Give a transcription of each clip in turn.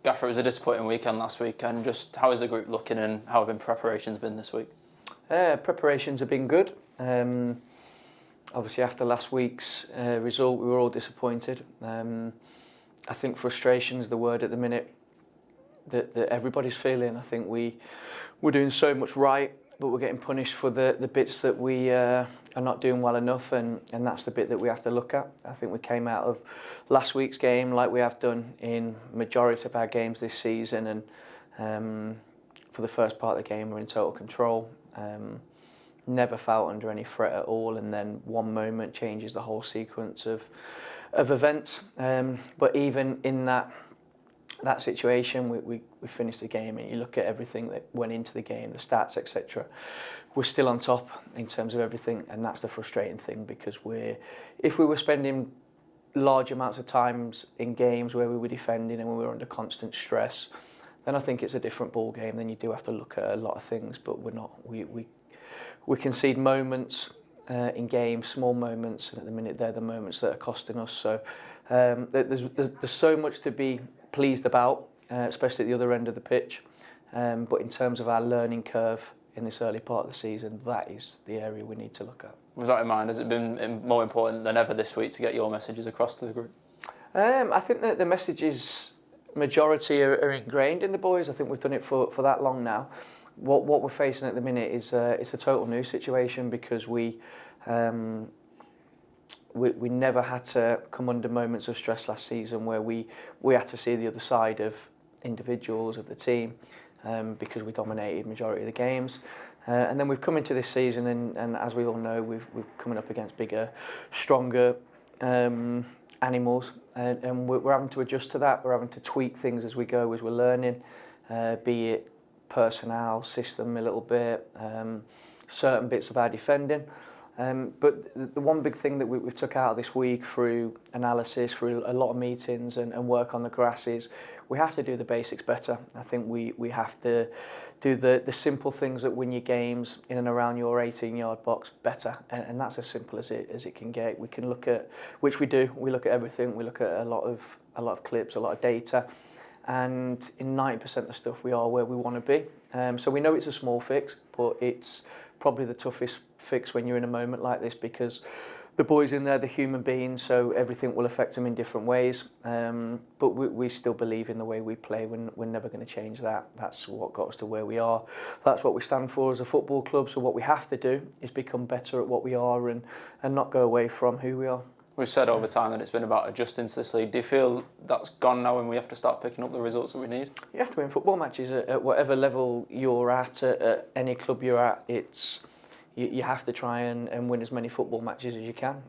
Gaffer, it was a disappointing weekend last week, and just how is the group looking and how have preparations been this week? Preparations have been good. Obviously, after last week's result, we were all disappointed. I think frustration is the word at the minute that everybody's feeling. I think we're doing so much right, but we're getting punished for the bits that we are not doing well enough, and that's the bit that we have to look at. I think we came out of last week's game like we have done in majority of our games this season, and for the first part of the game we're in total control. Never felt under any threat at all, and then one moment changes the whole sequence of events. But even in that situation, we finished the game, and you look at everything that went into the game, the stats, etc. We're still on top in terms of everything, and that's the frustrating thing, because if we were spending large amounts of times in games where we were defending and we were under constant stress, then I think it's a different ball game. Then you do have to look at a lot of things, but we're not. We concede moments in games, small moments, and at the minute they're the moments that are costing us. So there's so much to be pleased about, especially at the other end of the pitch. But in terms of our learning curve in this early part of the season, that is the area we need to look at. With that in mind, has it been more important than ever this week to get your messages across to the group? I think that the messages, majority are ingrained in the boys. I think we've done it for that long now. What we're facing at the minute is it's a total new situation, because we never had to come under moments of stress last season where we had to see the other side of individuals of the team, because we dominated majority of the games. And then we've come into this season, and as we all know, we're coming up against bigger, stronger animals, and we're having to adjust to that. We're having to tweak things as we go, as we're learning, be it personnel, system a little bit, certain bits of our defending. But the one big thing that we've took out of this week through analysis, through a lot of meetings and work on the grass, is we have to do the basics better. I think we have to do the simple things that win your games in and around your 18-yard box better, and that's as simple as it can get. We can look at, which we do, we look at everything. We look at a lot of clips, a lot of data, and in 90% of the stuff we are where we want to be. So we know it's a small fix, but it's probably the toughest fix when you're in a moment like this, because the boys in there, the human beings, so everything will affect them in different ways. But we still believe in the way we play. We're never going to change that. That's what got us to where we are. That's what we stand for as a football club. So what we have to do is become better at what we are, and not go away from who we are. We've said over time that it's been about adjusting to this league. Do you feel that's gone now and we have to start picking up the results that we need? You have to win football matches at whatever level you're at any club you're at. You have to try and win as many football matches as you can.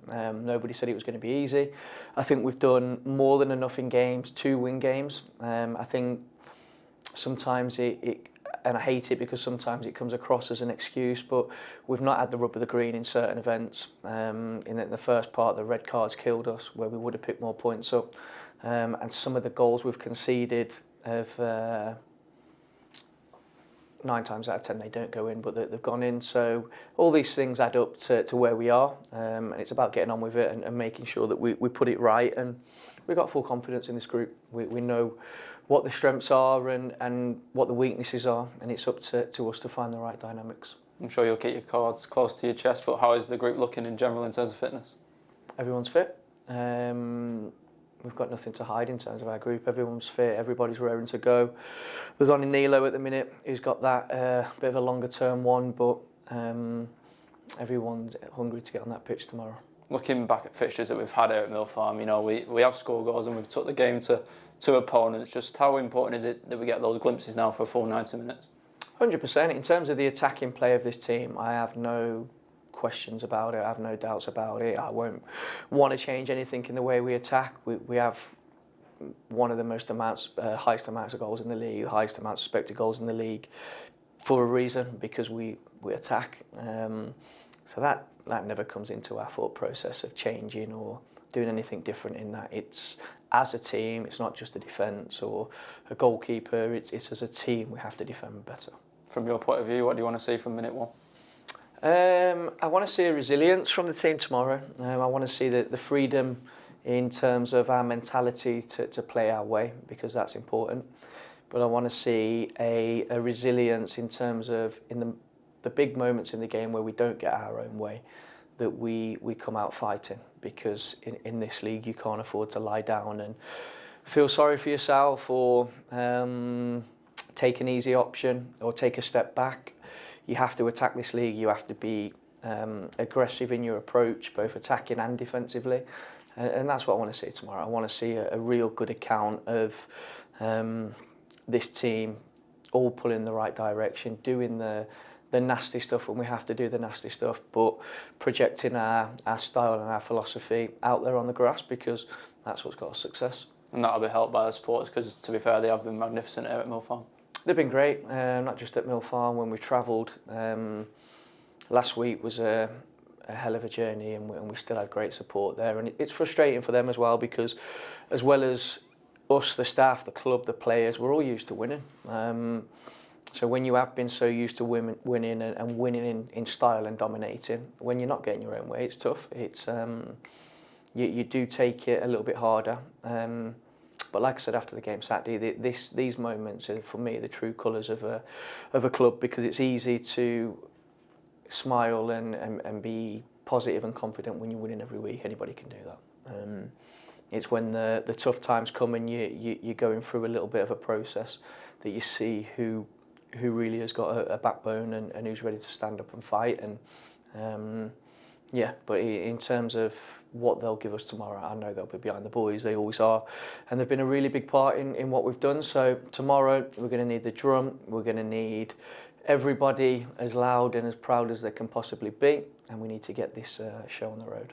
Nobody said it was going to be easy. I think we've done more than enough in games to win games. I think sometimes and I hate it because sometimes it comes across as an excuse, but we've not had the rub of the green in certain events. In the first part, the red cards killed us, where we would have picked more points up. And some of the goals we've conceded have 9 times out of 10 they don't go in, but they've gone in. So all these things add up to where we are, and it's about getting on with it and making sure that we put it right. And we've got full confidence in this group. We know what the strengths are and what the weaknesses are, and it's up to us to find the right dynamics. I'm sure you'll keep your cards close to your chest, but how is the group looking in general in terms of fitness? Everyone's fit. We've got nothing to hide in terms of our group. Everyone's fit, everybody's raring to go. There's only Nilo at the minute who's got that bit of a longer term one, but everyone's hungry to get on that pitch tomorrow. Looking back at fixtures that we've had here at Mill Farm, you know, we have scored goals and we've took the game to opponents. Just how important is it that we get those glimpses now for a full 90 minutes? 100%. In terms of the attacking play of this team, I have no questions about it. I have no doubts about it. I won't want to change anything in the way we attack. We have one of the highest amounts of goals in the league, the highest amounts of expected goals in the league, for a reason, because we attack. So that never comes into our thought process of changing or doing anything different in that. It's as a team, it's not just a defence or a goalkeeper, it's as a team we have to defend better. From your point of view, what do you want to see from minute one? I want to see a resilience from the team tomorrow. I want to see the freedom in terms of our mentality to play our way, because that's important. But I want to see a resilience in terms of in the big moments in the game where we don't get our own way, that we come out fighting, because in this league you can't afford to lie down and feel sorry for yourself, or take an easy option, or take a step back. You have to attack this league. You have to be aggressive in your approach, both attacking and defensively, and that's what I want to see tomorrow. I want to see a real good account of this team all pulling in the right direction, doing the nasty stuff when we have to do the nasty stuff, but projecting our style and our philosophy out there on the grass, because that's what's got us success. And that'll be helped by the supporters, because to be fair, they have been magnificent here at Mill Farm. They've been great, not just at Mill Farm. When we travelled, last week was a hell of a journey, and we still had great support there. And it's frustrating for them as well, because as well as us, the staff, the club, the players, we're all used to winning. So when you have been so used to winning and winning in style and dominating, when you're not getting your own way, it's tough. It's you do take it a little bit harder. But like I said after the game Saturday, these moments are for me the true colours of a club, because it's easy to smile and be positive and confident when you're winning every week. Anybody can do that. It's when the tough times come and you're going through a little bit of a process that you see who really has got a backbone and who's ready to stand up and fight. And but in terms of what they'll give us tomorrow, I know they'll be behind the boys. They always are, and they've been a really big part in what we've done. So tomorrow we're going to need the drum. We're going to need everybody as loud and as proud as they can possibly be, and we need to get this show on the road.